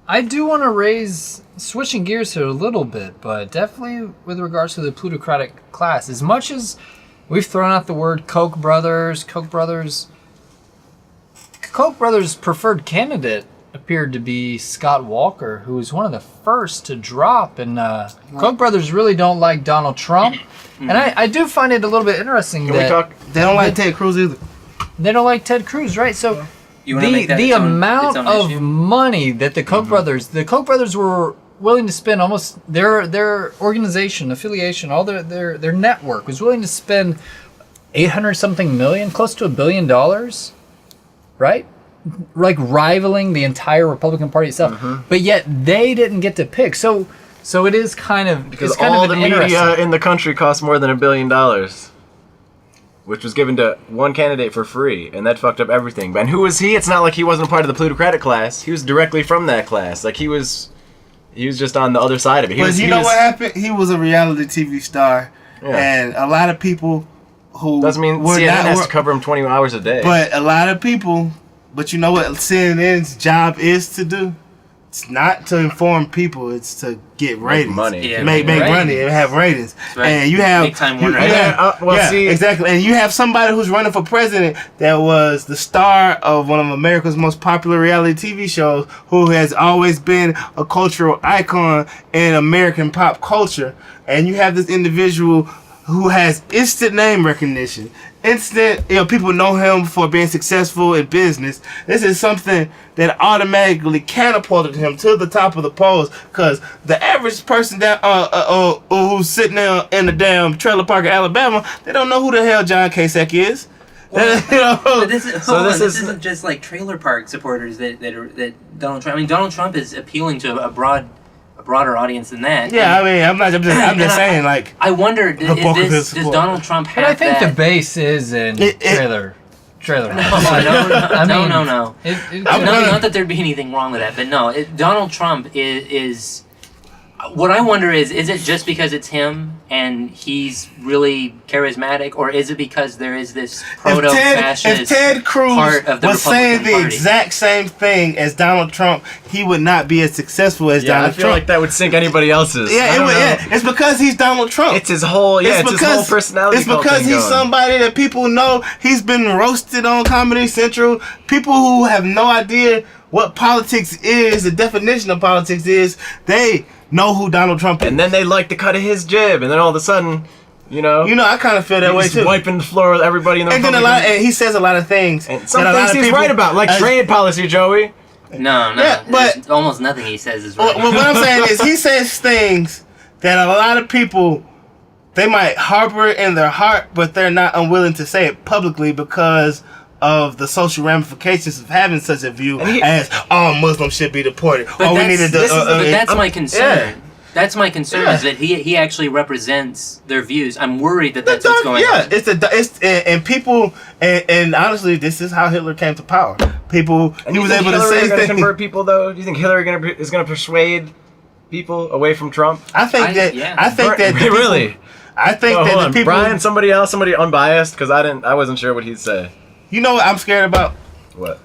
I do want to raise, switching gears here a little bit, but definitely with regards to the plutocratic class. As much as we've thrown out the word Koch brothers, Koch brothers' preferred candidate appeared to be Scott Walker, who was one of the first to drop. And Koch brothers really don't like Donald Trump. And I do find it a little bit interesting that they don't like Ted Cruz either. They don't like Ted Cruz, right? So the amount of money that the Koch brothers were willing to spend, almost their organization, affiliation, all their network was willing to spend $800-something million, close to $1 billion, right? Like rivaling the entire Republican Party itself. But yet they didn't get to pick. So it is kind of because all the media in the country costs more than $1 billion, which was given to one candidate for free, and that fucked up everything. And who was he? It's not like he wasn't a part of the plutocratic class. He was directly from that class. Like he was just on the other side of it. But you know what happened? He was a reality TV star, and a lot of people who doesn't mean CNN has to cover him 20 hours a day. But a lot of people. But you know what CNN's job is to do? It's not to inform people. It's to get ratings. Make money and have ratings. Right. And you have... Exactly. And you have somebody who's running for president that was the star of one of America's most popular reality TV shows, who has always been a cultural icon in American pop culture. And you have this individual who has instant name recognition. People know him for being successful in business. This is something that automatically catapulted him to the top of the polls, because the average person that who's sitting there in the damn trailer park in Alabama, they don't know who the hell John Kasich is. Well, but this isn't just like trailer park supporters that Donald Trump. I mean, Donald Trump is appealing to a broader audience than that. Yeah, I'm just saying, like, I wonder, does Donald Trump have? But I think the base is in trailer. No. Not that there'd be anything wrong with that, but no. Donald Trump is. What I wonder is it just because it's him and he's really charismatic, or is it because there is this proto-fascist if Ted Cruz part of the was saying Republican the exact same thing as Donald Trump, he would not be as successful as Donald Trump. I feel like that would sink anybody else's. It's because he's Donald Trump. It's his whole, his whole personality. It's because he's somebody that people know. He's been roasted on Comedy Central. People who have no idea what politics is, the definition of politics is, they know who Donald Trump is. And then they like the cut of his jib, and then all of a sudden, I kind of feel that way too. Wiping the floor with everybody in the Republican. And he says a lot of things. And some things he's right about, like trade policy, Joey. No. Yeah, but almost nothing he says is right. Well, what I'm saying is he says things that a lot of people, they might harbor in their heart, but they're not unwilling to say it publicly because of the social ramifications of having such a view as all Muslims should be deported. But that's my concern. Yeah. That's my concern is that he actually represents their views. I'm worried that's what's going on. And honestly, this is how Hitler came to power. People, he was able to say things. Convert people though? Do you think Hillary is going to persuade people away from Trump? I think that Brian, somebody unbiased, because I wasn't sure what he'd say. You know what I'm scared about? What?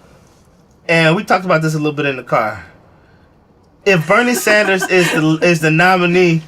And we talked about this a little bit in the car. If Bernie Sanders is the nominee,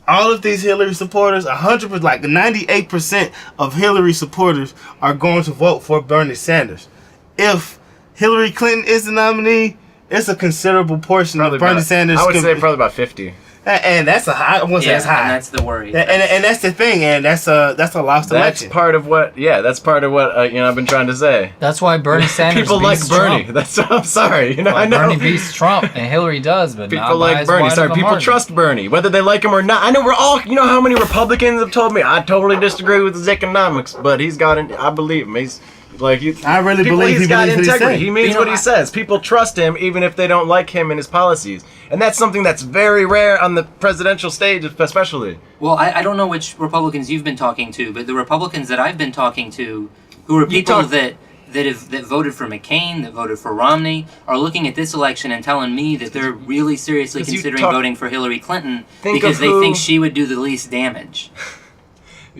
all of these Hillary supporters, 98% of Hillary supporters are going to vote for Bernie Sanders. If Hillary Clinton is the nominee, it's a considerable portion of Bernie Sanders. I would say probably about 50. And that's a high. I won't say it's high. And that's the worry. And that's the thing. And that's a lost election. That's part of what. Yeah, that's part of what I've been trying to say. That's why Bernie Sanders people like Bernie. Trump. I'm sorry. I know Bernie beats Trump and Hillary does, but people like Bernie. Sorry, people trust Bernie, whether they like him or not. I know we're all. You know how many Republicans have told me I totally disagree with his economics, but he's got. I believe him. He's. I really believe he's got integrity. He means what he says. says. People trust him even if they don't like him and his policies. And that's something that's very rare on the presidential stage, especially. Well, I don't know which Republicans you've been talking to, but the Republicans that I've been talking to, who are people that voted for McCain, that voted for Romney, are looking at this election and telling me that they're really seriously considering voting for Hillary Clinton because they think she would do the least damage.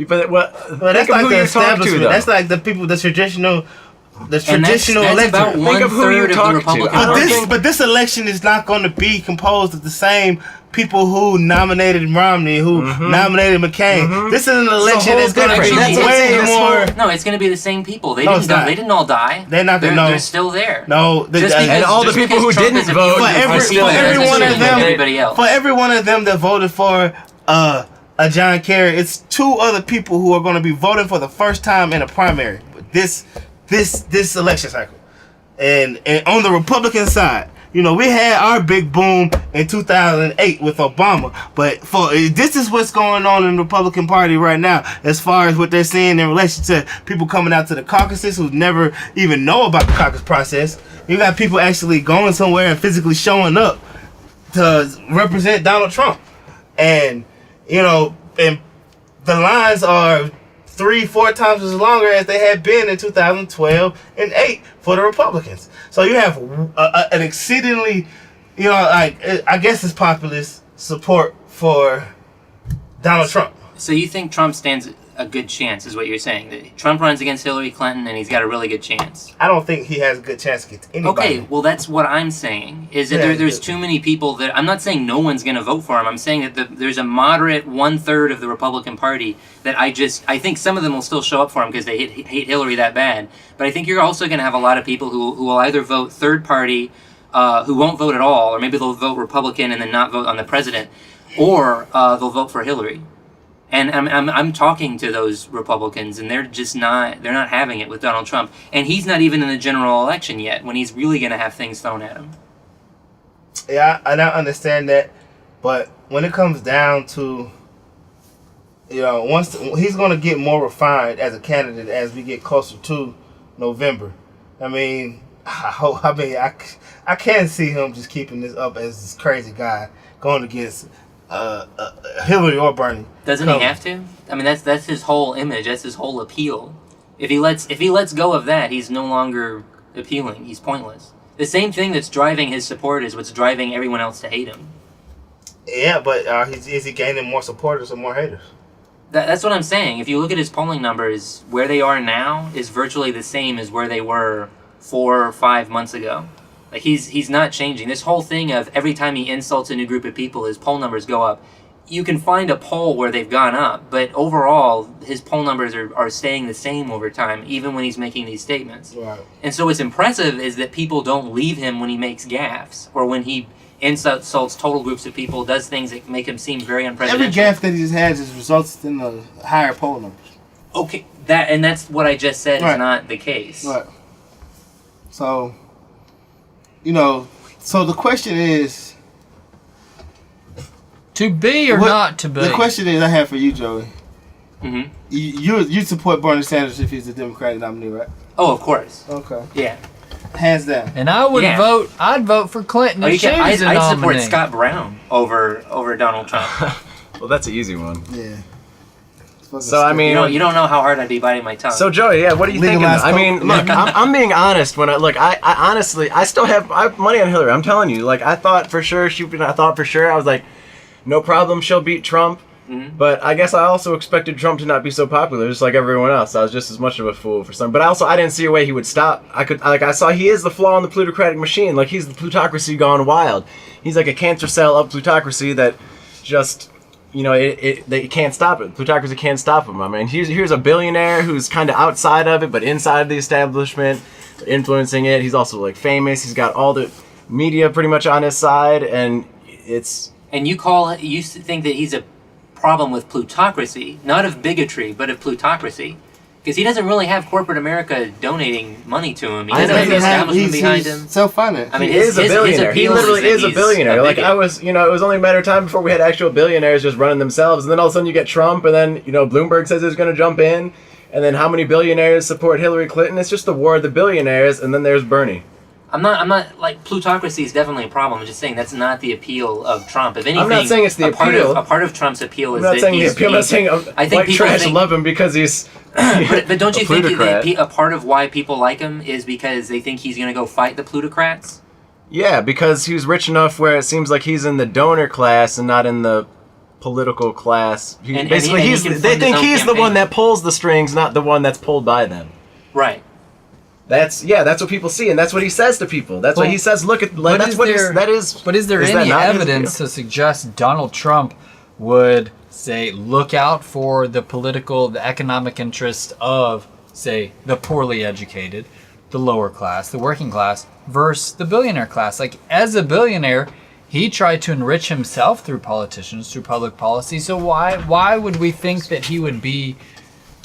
But that's like the establishment. That's like the people, the traditional the traditional that's electorate. about Think of who you 1/3 of the talk to. Republican I don't Party. think- But this election is not going to be composed of the same people who nominated Romney, who nominated McCain. This is an election whole that's going to be different. That's way this more. No, it's going to be the same people. They No, didn't. it's not. They didn't all die. They're not. No. They're still there. No, Just because- And all the just people because who Trump didn't is vote appealing for are still for there every doesn't one of mean them, everybody else. for every one of them that voted for a John Kerry, it's two other people who are going to be voting for the first time in a primary this election cycle, and on the Republican side. You know, we had our big boom in 2008 with Obama, but this is what's going on in the Republican Party right now, as far as what they're seeing in relation to people coming out to the caucuses who never even know about the caucus process. You got people actually going somewhere and physically showing up to represent Donald Trump, and you know, and the lines are 3-4 times as longer as they had been in 2012 and 8 for the Republicans. So you have an exceedingly, you know, like I guess it's populist support for Donald Trump. So you think Trump stands a good chance, is what you're saying? That Trump runs against Hillary Clinton and he's got a really good chance. I don't think he has a good chance to get to anybody. Okay, well that's what I'm saying. Is that Yeah, there's yeah. too many people that I'm not saying no one's going to vote for him. I'm saying that there's a moderate 1/3 of the Republican Party that I think some of them will still show up for him because they hate Hillary that bad. But I think you're also going to have a lot of people who will either vote third party, who won't vote at all, or maybe they'll vote Republican and then not vote on the president, or they'll vote for Hillary. And I'm talking to those Republicans, and they're just not having it with Donald Trump, and he's not even in the general election yet, when he's really going to have things thrown at him. Yeah, I don't understand that, but when it comes down to, you know, he's going to get more refined as a candidate as we get closer to November. I mean, I can't see him just keeping this up as this crazy guy going against Hillary or Bernie. Doesn't he have to? I mean, that's his whole image. That's his whole appeal. If he lets go of that, he's no longer appealing. He's pointless. The same thing that's driving his support is what's driving everyone else to hate him. Yeah, but is he gaining more supporters or more haters? That's what I'm saying. If you look at his polling numbers, where they are now is virtually the same as where they were 4 or 5 months ago. Like he's not changing. This whole thing of every time he insults a new group of people, his poll numbers go up. You can find a poll where they've gone up, but overall, his poll numbers are staying the same over time, even when he's making these statements. Right. And so what's impressive is that people don't leave him when he makes gaffes, or when he insults total groups of people, does things that make him seem very unpresidential. Every gaffe that he just has just results in a higher poll numbers. Okay, that's what I just said Right. is not the case. Right. So, you know, the question is, To be or what- not to be? The question is I have for you, Joey. hmm You support Bernie Sanders if he's the Democratic nominee, right? Oh, of course. Okay. Yeah. Hands down. And I would Yeah. vote. I'd vote for Clinton Oh, if you she can, was a I'd nominee. support Scott Brown over Donald Trump. Well, that's an easy one. Yeah. It's fucking So, I stupid. mean- You don't know how hard I'd be biting my tongue. So Joey, yeah, what are you thinking? Legalize I mean, coke. look, I'm being honest when I honestly, I still have money on Hillary. I'm telling you, like, I thought for sure I was like, no problem, she'll beat Trump. Mhm. But I guess I also expected Trump to not be so popular, just like everyone else. I was just as much of a fool for some. But I didn't see a way he would stop. I saw he is the flaw in the plutocratic machine. Like, he's the plutocracy gone wild. He's like a cancer cell of plutocracy that just, you know, they can't stop it. Plutocracy can't stop him. I mean, here's a billionaire who's kind of outside of it, but inside of the establishment, influencing it. He's also like famous. He's got all the media pretty much on his side, and it's. And you think that he's a problem with plutocracy, not of bigotry, but of plutocracy. Because he doesn't really have corporate America donating money to him. He I doesn't know have the he doesn't establishment behind him. Self-financed. I mean, He is a billionaire. He appeal literally that is a he's billionaire. Like, bigot. it was only a matter of time before we had actual billionaires just running themselves, and then all of a sudden you get Trump, and then, you know, Bloomberg says he's going to jump in, and then how many billionaires support Hillary Clinton? It's just the war of the billionaires, and then there's Bernie. I'm not like plutocracy is definitely a problem. I'm just saying that's not the appeal of Trump. If anything, I'm not saying it's the appeal. A part of Trump's appeal I'm is not that saying the he's. appeal. I'm not saying I think white people trash think- love him because he's. But don't you a think plutocrat. that a part of why people like him is because they think he's going to go fight the plutocrats? Yeah, because he's rich enough where it seems like he's in the donor class and not in the political class. And Basically, he they can fund think his own he's the one campaign. that pulls the strings, not the one that's pulled by them. Right. That's what people see, and that's what he says to people. That's what he says. Look at but that's is what there- that is. But is there that any not his evidence view? to suggest Donald Trump would say, look out for the political, the economic interest of, say, the poorly educated, the lower class, the working class, versus the billionaire class? Like, as a billionaire, he tried to enrich himself through politicians, through public policy. So why would we think that he would be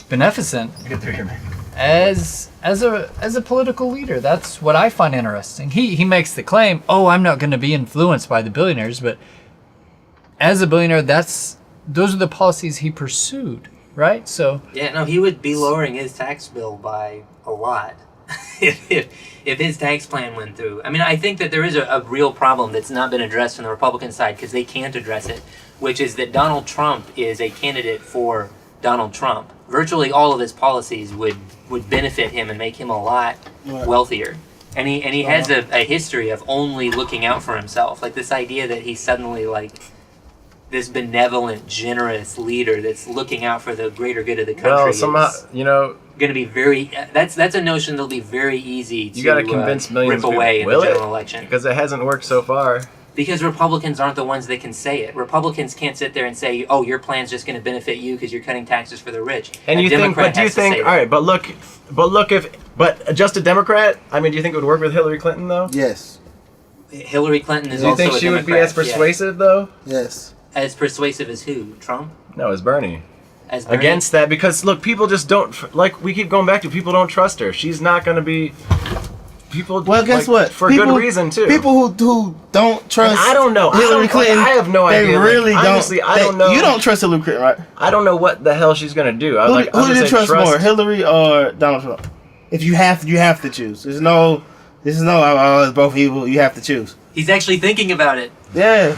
beneficent Get through here, man. as a political leader? That's what I find interesting. He makes the claim, oh, I'm not going to be influenced by the billionaires, but as a billionaire, those are the policies he pursued, right? So Yeah, no, he would be lowering his tax bill by a lot if his tax plan went through. I mean, I think that there is a real problem that's not been addressed from the Republican side because they can't address it, which is that Donald Trump is a candidate for Donald Trump. Virtually all of his policies would benefit him and make him a lot wealthier. And he has a history of only looking out for himself. Like this idea that he's suddenly like this benevolent, generous leader that's looking out for the greater good of the country. Well, somehow, is going to be very. That's a notion that'll be very easy to you got to convince millions rip of away in people. the Will general it? election. Because it hasn't worked so far. Because Republicans aren't the ones that can say it. Republicans can't sit there and say, "Oh, your plan's just going to benefit you because you're cutting taxes for the rich." And A you think, Democrat but do you has to say think, that. all right, but just a Democrat? I mean, do you think it would work with Hillary Clinton though? Yes. Hillary Clinton is Do you also think a she would be Democrat, as persuasive though? Yes. Yeah. As persuasive as who? Trump? No, as Bernie. As Bernie? Against that, because look, people just don't like. We keep going back to people don't trust her. She's not going to be. People. Well, guess like, what? For People- good reason too. People who don't trust. And I don't know. Hillary Clinton. I have no they idea. Like, really don't. honestly, I don't know. You don't trust Hillary Clinton, right? I don't know what the hell she's going to do. Who, I'm who gonna do you say trust more, Hillary or Donald Trump? If you have to choose. There's no. It's both evil. You have to choose. He's actually thinking about it. Yeah.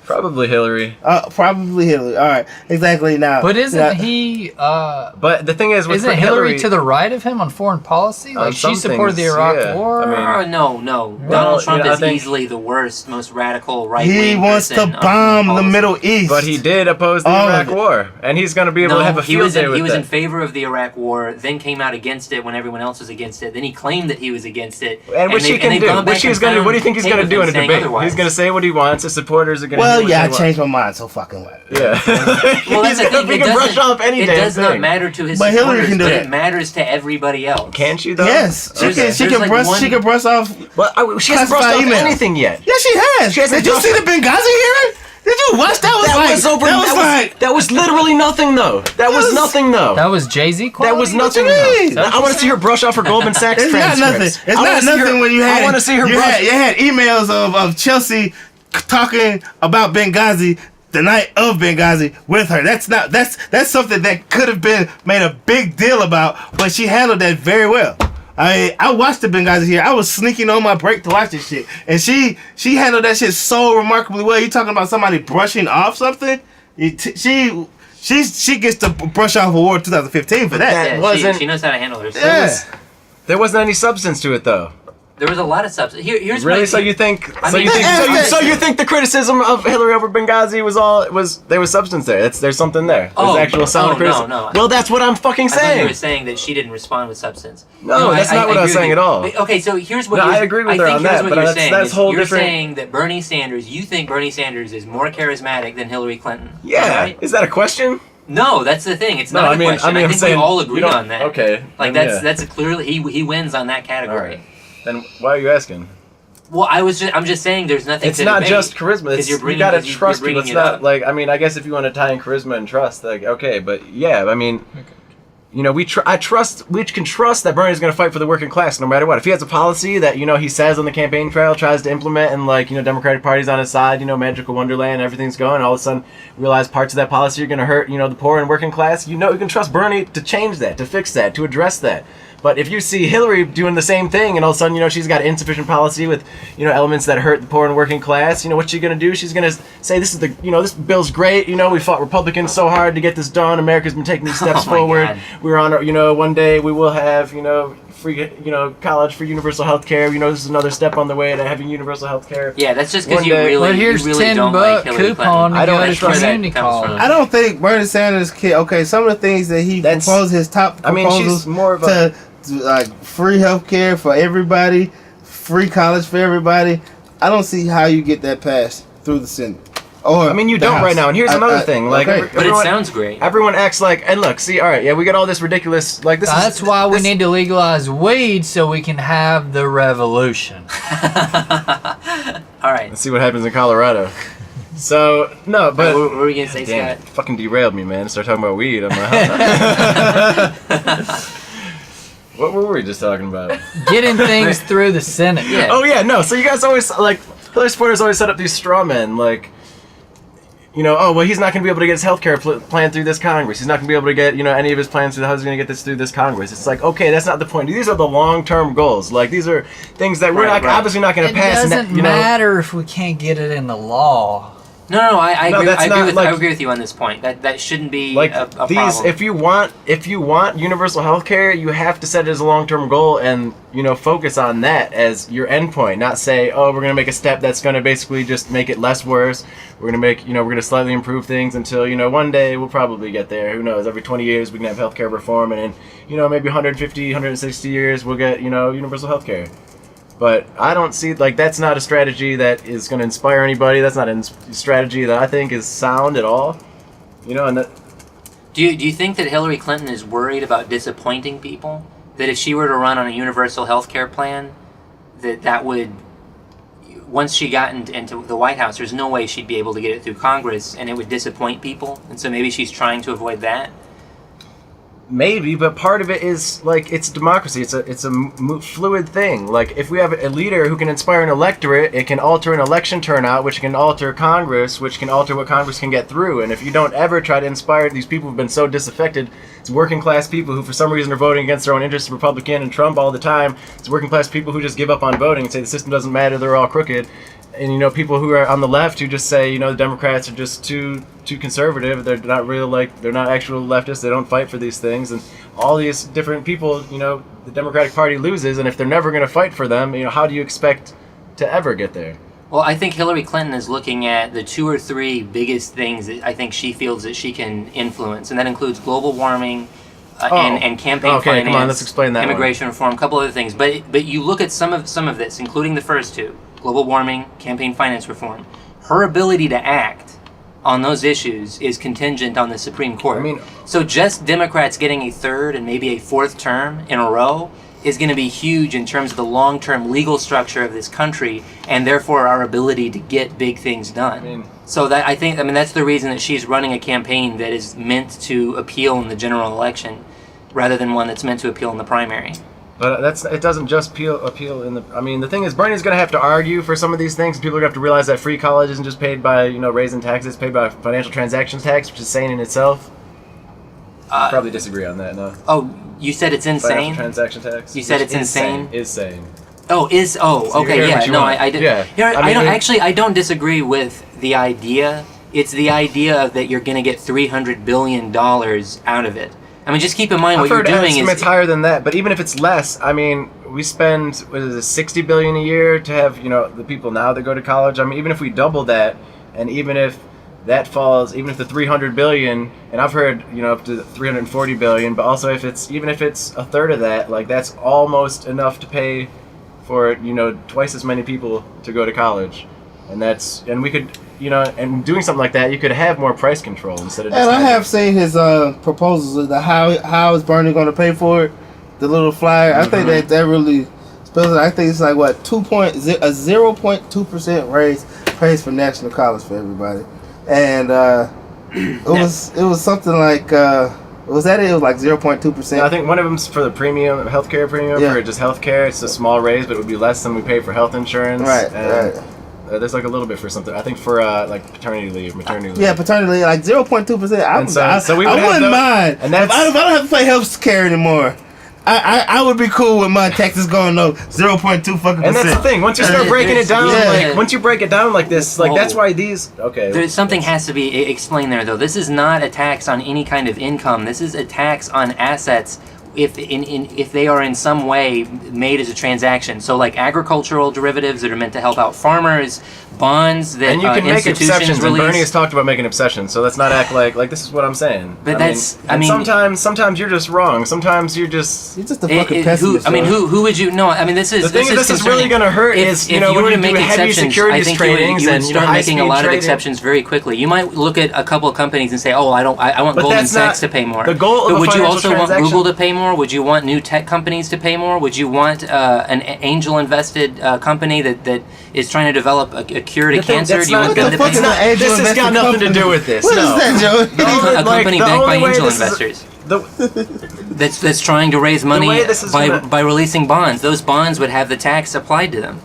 Probably Hillary. Probably Hillary. All right. Exactly. Now. but isn't now- he? But the thing is, with Isn't Hillary to the right of him on foreign policy? On Like she some supported the things, Iraq yeah. War. I mean- No. Well, Donald Trump I is think- easily the worst, most radical right-wing He wants to person on bomb the policy. Middle East. But he did oppose the All of Iraq it. War, and he's going to be able to have a he field was day in, with he was that. in favor of the Iraq War, then came out against it when everyone else was against it. Then he claimed that he was against it. And which he can do. Which he's going to do. What do you think he's going to do in a debate? He's going to say what he wants. His supporters are going to. Well, do what yeah, I they want. changed my mind so fucking well. Yeah. Well, that's the thing. He can brush off any it damn does not thing. matter to his But Hillary supporters, can do but that. it matters to everybody else. Can she though? Yes, There's she can like brush. one- She can brush off. But she hasn't brushed Classified off emails. anything yet. Yeah, she has. She hasn't Did you see the brushed- Benghazi hearing? Did you watch that? That was literally nothing though. That was nothing though. That was Jay-Z quality? That was nothing. What you mean? though. I want to see her brush off her Goldman Sachs It's not nothing. transcripts. It's I wanna not see her- nothing when you had. I want to see her You brush. had emails of Chelsea talking about Benghazi the night of Benghazi with her. That's something that could have been made a big deal about, but she handled that very well. I watched the Benghazi here. I was sneaking on my break to watch this shit, and she handled that shit so remarkably well. You talking about somebody brushing off something? She gets to brush off award 2015 for that. Yeah, wasn't- she knows how to handle herself. Yeah. There wasn't any substance to it though. There was a lot of substance. Here's Really? my, So you think? I So mean, you think? that- So you think the criticism of Hillary over Benghazi there was substance there? There's something there. There's actual sound criticism. No. Well, that's what I'm fucking I thought you saying. were saying that she didn't respond with substance. No, that's not what I was agree saying with at you. all. But, okay, so here's what No, you're, I agree with her think on here's that, what but you're that's- saying. that's is whole you're different- saying that Bernie Sanders, you think Bernie Sanders is more charismatic than Hillary Clinton. Yeah. Right? Is that a question? No, that's the thing. It's No, not I a mean- question. I mean, I I'm think saying we all we agree don't- on that. okay, Like then that's a clearly he wins on that All category. right. Then why are you asking? Well, I'm just saying there's nothing It's to not debate, just charisma. 'cause It's, you're you bringing- gotta you're trust people. bringing It's it not up. like, I mean, I guess if you want to tie in charisma and trust, like, okay, but yeah, I mean, you know, we can trust that Bernie's going to fight for the working class no matter what. If he has a policy that, you know, he says on the campaign trail, tries to implement, and like, you know, Democratic Party's on his side, you know, magical wonderland, everything's going, all of a sudden realize parts of that policy are going to hurt, you know, the poor and working class, you know, you can trust Bernie to change that, to fix that, to address that. But if you see Hillary doing the same thing, and all of a sudden, you know, she's got insufficient policy with, you know, elements that hurt the poor and working class, you know, what's she gonna do? She's gonna say, this is the, you know, this bill's great. You know, we fought Republicans so hard to get this done. America's been taking these steps Oh my forward. God. We're on, you know, one day we will have, you know, free, you know, college for universal health care. You know, this is another step on the way to having universal health care. Yeah, that's just because One you day- really, Well, here's you really don't $10 like Hillary coupon Clinton. to I don't go to trust that community comes from- college. I don't think Bernie Sanders can. Okay, some of the things that he That's- proposed, his top I mean, she's proposals more of a- like free healthcare for everybody, free college for everybody. I don't see how you get that passed through the Senate. Or I mean, you the don't House. right now. And here's another thing. Like, okay. But it sounds great. Everyone acts like, and look, see, all right, yeah, we got all this ridiculous, like this. That's why we need to legalize weed so we can have the revolution. All right. Let's see what happens in Colorado. So no, but What were we gonna say, damn, Scott? it fucking derailed me, man. Start talking about weed. I'm like, what were we just talking about? Getting things through the Senate. Yeah. Oh yeah, no. So you guys always like Hillary supporters always set up these straw men, like, you know, oh well, he's not going to be able to get his healthcare plan through this Congress. He's not going to be able to get, you know, any of his plans through. How's he going to get this through this Congress? It's like, okay, that's not the point. These are the long-term goals. Like, these are things that we're Right, not obviously not going It to pass. doesn't you know, matter if we can't get it in the law. No, I No, agree. that's I agree not, with like- I agree with you on this point. That shouldn't be like a these, problem. if you want universal health care, you have to set it as a long-term goal and, you know, focus on that as your endpoint. Not say, oh, we're gonna make a step that's gonna basically just make it less worse. We're gonna make, you know, we're gonna slightly improve things until, you know, one day we'll probably get there. Who knows? Every 20 years we can have healthcare reform, and in, you know, maybe 150, 160 years we'll get, you know, universal health care. But I don't see, like, that's not a strategy that is going to inspire anybody. That's not a strategy that I think is sound at all. You know, and that, Do you think that Hillary Clinton is worried about disappointing people? That if she were to run on a universal health care plan, that would, once she got into the White House, there's no way she'd be able to get it through Congress, and it would disappoint people. And so maybe she's trying to avoid that. maybe, but part of it is, like, it's democracy. It's a fluid thing. Like, if we have a leader who can inspire an electorate, it can alter an election turnout, which can alter Congress, which can alter what Congress can get through. And if you don't ever try to inspire these people who've been so disaffected, it's working class people who for some reason are voting against their own interests, Republican and Trump all the time. It's working class people who just give up on voting and say the system doesn't matter, they're all crooked. And, you know, people who are on the left who just say, you know, the Democrats are just too conservative. They're not real, like, they're not actual leftists. They don't fight for these things. And all these different people, you know, the Democratic Party loses. And if they're never going to fight for them, you know, how do you expect to ever get there? Well, I think Hillary Clinton is looking at the 2 or 3 biggest things that I think she feels that she can influence, and that includes global warming and campaign okay, finance. come on, let's explain that one. Immigration reform, a couple other things. But you look at some of this, including the first 2, global warming, campaign finance reform. Her ability to act on those issues is contingent on the Supreme Court. I mean, so just Democrats getting a 3rd and maybe a 4th term in a row is going to be huge in terms of the long-term legal structure of this country, and therefore our ability to get big things done. So that I think that's the reason that she's running a campaign that is meant to appeal in the general election, rather than one that's meant to appeal in the primary. But it doesn't just appeal in the. I mean, the thing is, Bernie's going to have to argue for some of these things. People are going to have to realize that free college isn't just paid by, you know, raising taxes, it's paid by financial transactions tax, which is sane in itself. Probably disagree on that, no? Oh, you said it's insane? Financial transaction tax. You said which it's insane? Is sane. Oh, So you okay, hear yeah, what you no, want. I did. Yeah. I don't disagree with the idea. It's the idea that you're going to get $300 billion out of it. I mean, just keep in mind I've what you're heard doing estimates is higher than that, but even if it's less, I mean, we spend what is it, $60 billion a year to have, you know, the people now that go to college. I mean, even if we double that, and even if that falls, even if the $300 billion, and I've heard, you know, up to $340 billion, but also even if it's a third of that, like, that's almost enough to pay for, you know, twice as many people to go to college, and we could, you know, and doing something like that, you could have more price control instead of just. And I have seen his proposals. How is Bernie going to pay for it? The little flyer. I think that really spells it. I think it's like what 0.2% raise pays for national college for everybody, and it was something like. Was that it? It was like 0.2%. I think one of them's for the premium, healthcare premium, for just healthcare. It's a small raise, but it would be less than we pay for health insurance. Right, and, there's like a little bit for something. I think for like paternity leave, maternity leave. Yeah, paternity leave, like 0.2%. I wouldn't mind. And that's, if I don't have to pay health care anymore. I would be cool with my taxes going up 0.2 fucking %. And that's the thing. Once you start breaking it down, yeah. once you break it down like this, like that's why these. Okay. There's something has to be explained there, though. This is not a tax on any kind of income. This is a tax on assets if they are in some way made as a transaction. So like agricultural derivatives that are meant to help out farmers, bonds that And you can make institutions exceptions, and release. Bernie has talked about making exceptions, so let's not act like this is what I'm saying. But I mean, sometimes you're just wrong. Sometimes you're just... You're just a fucking pessimist. who would you... No, I mean, this is... The thing this is really going to hurt is, if when were you to make do heavy exceptions, securities I think tradings you would and, start making a lot of trading. exceptions very quickly. You might look at a couple of companies and say, oh, I want But Goldman that's not Sachs to pay more. the goal of But a would you financial also want transaction. Google to pay more? Would you want new tech companies to pay more? Would you want an angel-invested company that is trying to develop a cure to cancer? Do you want them to pay more? This has got nothing to do with this. What no. is that, Joe? A company the backed by only way angel this is- investors The, that's trying to raise money way this is by releasing bonds. Those bonds would have the tax applied to them.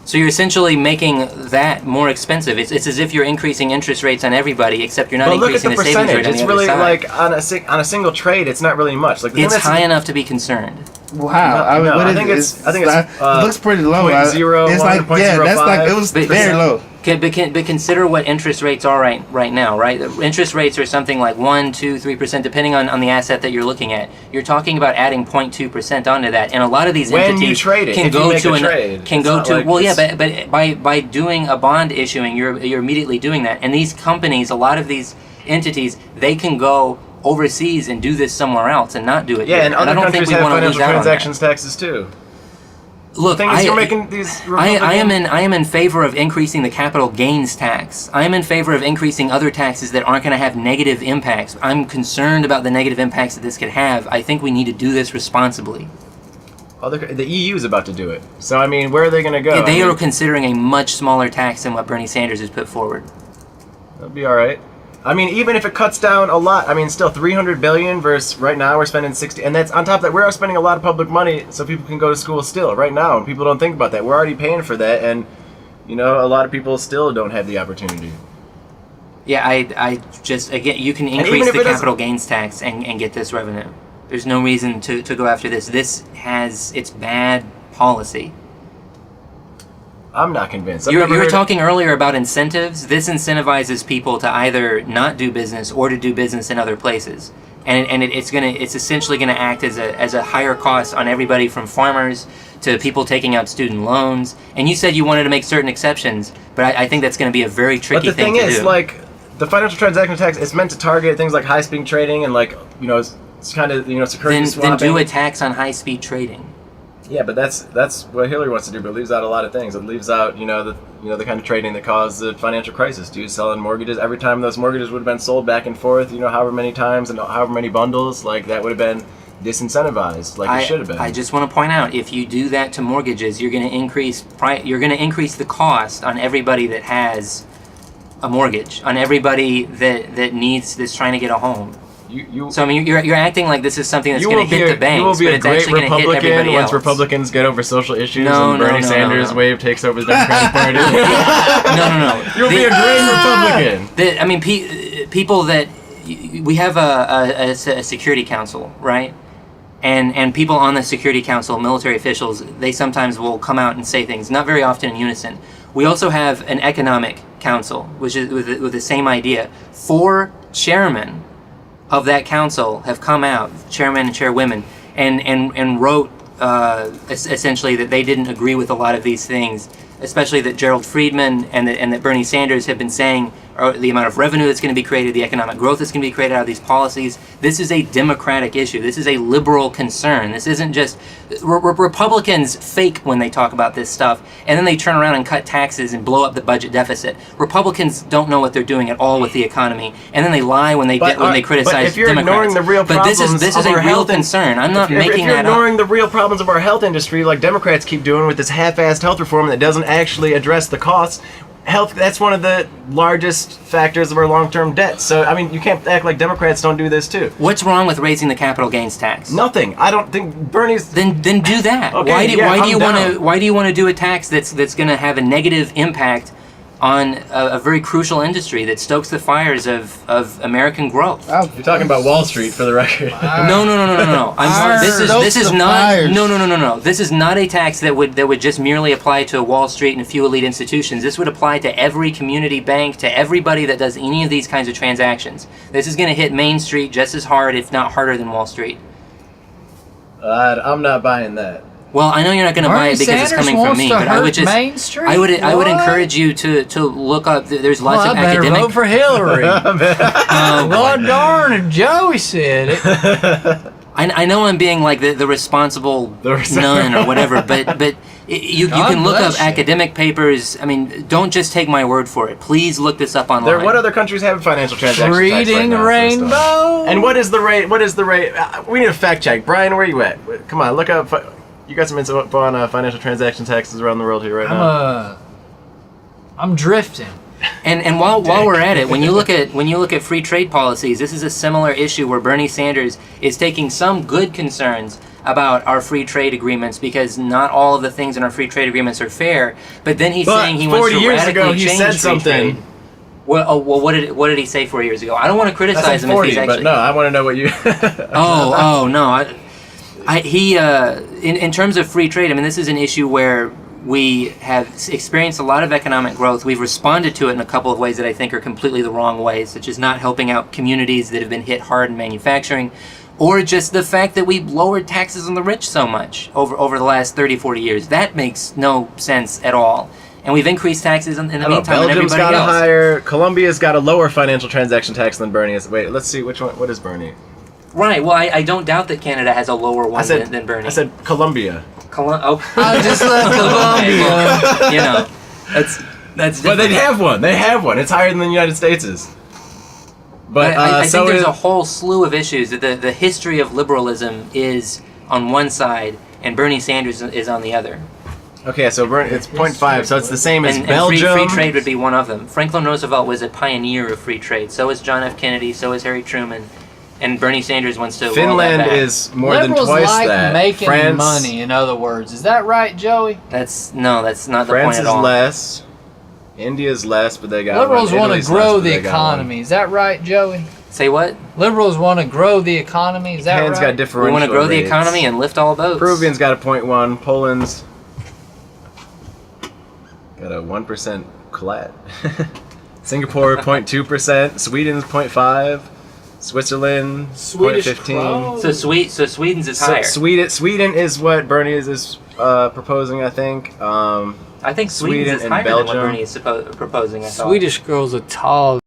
So you're essentially making that more expensive. It's as if you're increasing interest rates on everybody, except you're not but look at increasing the the savings percentage. rate on It's the really other side. like on a single trade. It's not really much. Like the It's thing that's- high enough to be concerned. Wow, No, what I is think it? it's it looks pretty low. 0.01 It's like to yeah, that's like 0.05. it was But- very low. But consider what interest rates are right now, right? The interest rates are something like 1%, 2%, 3%, depending on the asset that you're looking at. You're talking about adding 0.2% onto that, and a lot of these When entities you trade it, can if you go make to a trade, can it's go not to like well, yeah, it's- but by doing a bond issuing, you're immediately doing that, and these companies, a lot of these entities, they can go overseas and do this somewhere else and not do it. Yeah, here. and I other don't think countries we have want to lose financial out on that. transactions taxes too. Look, The thing is, you're making these. I am in favor of increasing the capital gains tax. I am in favor of increasing other taxes that aren't going to have negative impacts. I'm concerned about the negative impacts that this could have. I think we need to do this responsibly. The EU is about to do it. So I mean, where are they going to go? They I are mean, considering a much smaller tax than what Bernie Sanders has put forward. That'll be all right. I mean, even if it cuts down a lot, I mean, still 300 billion versus right now we're spending 60, and that's on top of that we're spending a lot of public money so people can go to school still right now, and people don't think about that. We're already paying for that, and a lot of people still don't have the opportunity. Yeah, I just, again, you can even increase if the it doesn't- capital gains tax and get this revenue. There's no reason to go after this. It's bad policy. I'm not convinced. You were talking earlier about incentives. This incentivizes people to either not do business or to do business in other places, and it's essentially gonna act as a higher cost on everybody from farmers to people taking out student loans. And you said you wanted to make certain exceptions, but I think that's gonna be a very tricky But the thing thing to is, do. like, the financial transaction tax is meant to target things like high-speed trading and it's kind of security then swapping. do a tax on high speed trading. Yeah, but that's what Hillary wants to do, but it leaves out a lot of things. It leaves out, the kind of trading that caused the financial crisis. Dude, selling mortgages every time those mortgages would have been sold back and forth, however many times and however many bundles, like that would have been disincentivized, like it should have been. I just want to point out, if you do that to mortgages, you're going to increase the cost on everybody that has a mortgage, on everybody that's trying to get a home. So I mean, you're acting like this is something that's going to hit the banks, you will be but a it's great actually going to hit Republican everybody once else. Republicans get over social issues No, and no, Bernie no, Sanders' no. wave takes over the Democratic Party. No. You'll be a great Republican. I mean, people that we have a security council, right? And people on the security council, military officials, they sometimes will come out and say things, not very often in unison. We also have an economic council, which is with the same idea. 4 chairmen of that council have come out, chairmen and chairwomen, and wrote essentially that they didn't agree with a lot of these things, especially that Gerald Friedman and that Bernie Sanders have been saying, or the amount of revenue that's going to be created, the economic growth that's going to be created out of these policies. This is a democratic issue. This is a liberal concern. This isn't just... Republicans fake when they talk about this stuff, and then they turn around and cut taxes and blow up the budget deficit. Republicans don't know what they're doing at all with the economy, and then they lie when they criticize but if you're Democrats. ignoring the real But this problems is of a our real health and- concern. I'm not if making you're that ignoring up. the real problems of our health industry, like Democrats keep doing with this half-assed health reform that doesn't actually address the costs, that's one of the largest factors of our long-term debt. So, I mean, you can't act like Democrats don't do this too. What's wrong with raising the capital gains tax? Nothing. I don't think Bernie's... Then do that. Okay, why do you want to do a tax that's going to have a negative impact on a very crucial industry that stokes the fires of American growth? You're talking about Wall Street, for the record. No. This is not. No. This is not a tax that would just merely apply to Wall Street and a few elite institutions. This would apply to every community bank, to everybody that does any of these kinds of transactions. This is going to hit Main Street just as hard, if not harder, than Wall Street. I'm not buying that. Well, I know you're not going to buy Bernie it because it's Sanders coming from wants me, to but I would hurt just Main Street? I would What? encourage you to look up. There's lots Well, of I better academic. vote for Hillary. Oh, God darn it, Joey said it. I know I'm being like the responsible nun or whatever, but you God can look up bless you. academic papers. I mean, don't just take my word for it. Please look this up online. What other countries have financial transaction tax right Reading now, first off? Rainbow. And what is the rate? What is the rate? We need a fact check. Brian, where you at? Come on, look up. You got some info on financial transaction taxes around the world here right now. I'm drifting. And while we're at it, when you look at free trade policies, this is a similar issue where Bernie Sanders is taking some good concerns about our free trade agreements because not all of the things in our free trade agreements are fair. But then he's saying he wants 40 to years radically ago, he change said free something. trade. Well, what did he say 4 years ago? I don't want to I criticize said him 40, if he's actually. but no, I want to know what you. Oh no! In terms of free trade, I mean, this is an issue where we have experienced a lot of economic growth. We've responded to it in a couple of ways that I think are completely the wrong ways, such as not helping out communities that have been hit hard in manufacturing, or just the fact that we've lowered taxes on the rich so much over the last 30, 40 years. That makes no sense at all. And we've increased taxes in the meantime on Belgium's everybody got a else. higher. Colombia's got a lower financial transaction tax than Bernie is. Wait, let's see which one. What is Bernie? Right. Well, I don't doubt that Canada has a lower one than Bernie. I said Colombia. I just left Colombia. You know, that's But different. they have one. They have one. It's higher than the United States'. But I so think there's is, a whole slew of issues. The history of liberalism is on one side, and Bernie Sanders is on the other. okay, so it's 0.5, so it's the same as And Belgium. free trade would be one of them. Franklin Roosevelt was a pioneer of free trade. So is John F. Kennedy. So is Harry Truman. And Bernie Sanders wants to roll that Finland back. is more Liberals than twice like that. making France, money, in other words. Is that right, Joey? That's not the France point at is all. less. India's less, but they got Liberals one. want to Italy's grow less, but the they got one. economy. Is that right, Joey? Say what? Liberals want to grow the economy. Is that Japan's right? got differential We want to grow the rates. economy and lift all boats. Peruvian's got a 0.1. Poland's got a 1% collat. Singapore 0.2%. Sweden's 0.5. Switzerland Swedish 0.15. krona. So Sweden's is So higher. Sweden is what Bernie is proposing, I think. I think Sweden's Sweden is and higher than what Belgium. Bernie is proposing. I thought. Swedish girls are tall.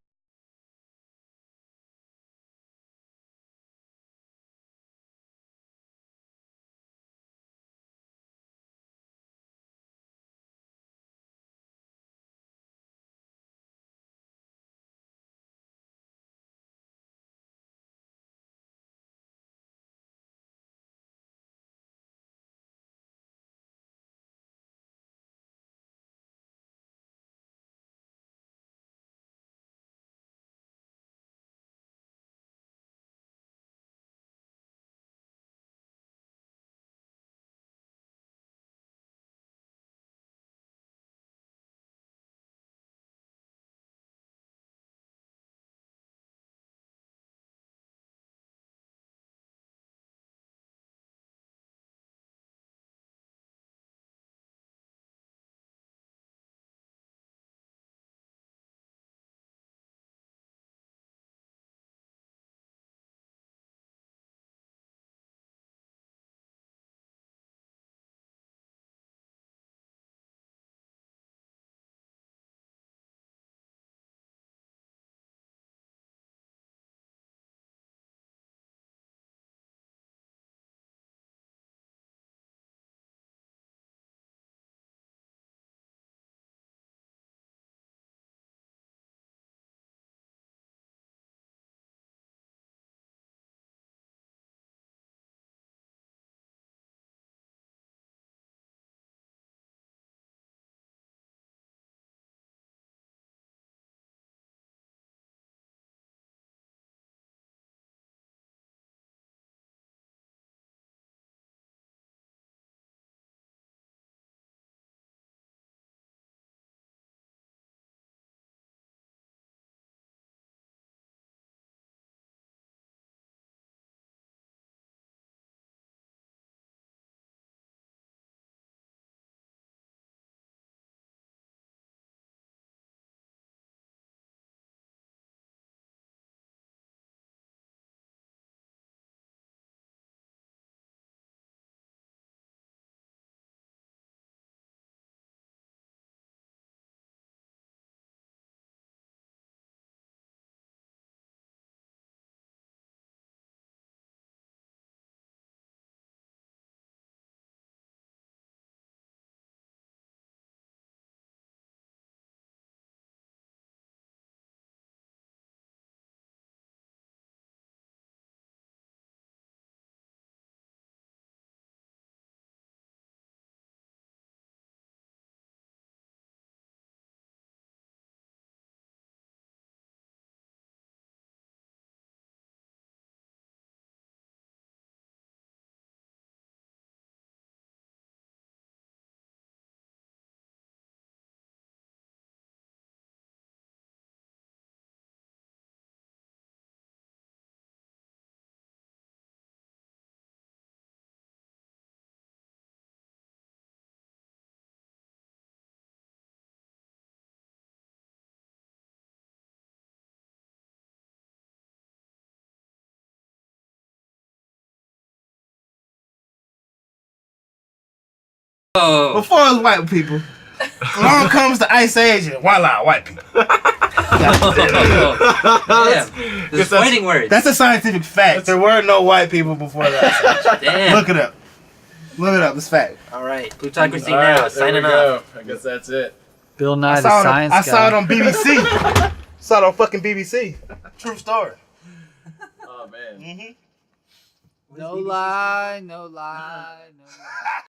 Oh. Before it was white people. Along comes the Ice Age and voila, white people. Damn. There's fighting words. That's a scientific fact. There were no white people before the Ice Age. Damn. Look it up. Look it up. It's fact. All right. Plutocracy All now. right, Signing there we go. off. I guess that's it. Bill Nye, I the science I guy. saw it on BBC. Saw it on fucking BBC. True story. Oh man. Mm-hmm. No lie, no lie, no lie.